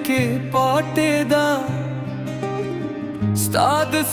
के पाटे दा स्ताद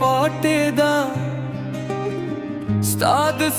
पाटेदा स्ताद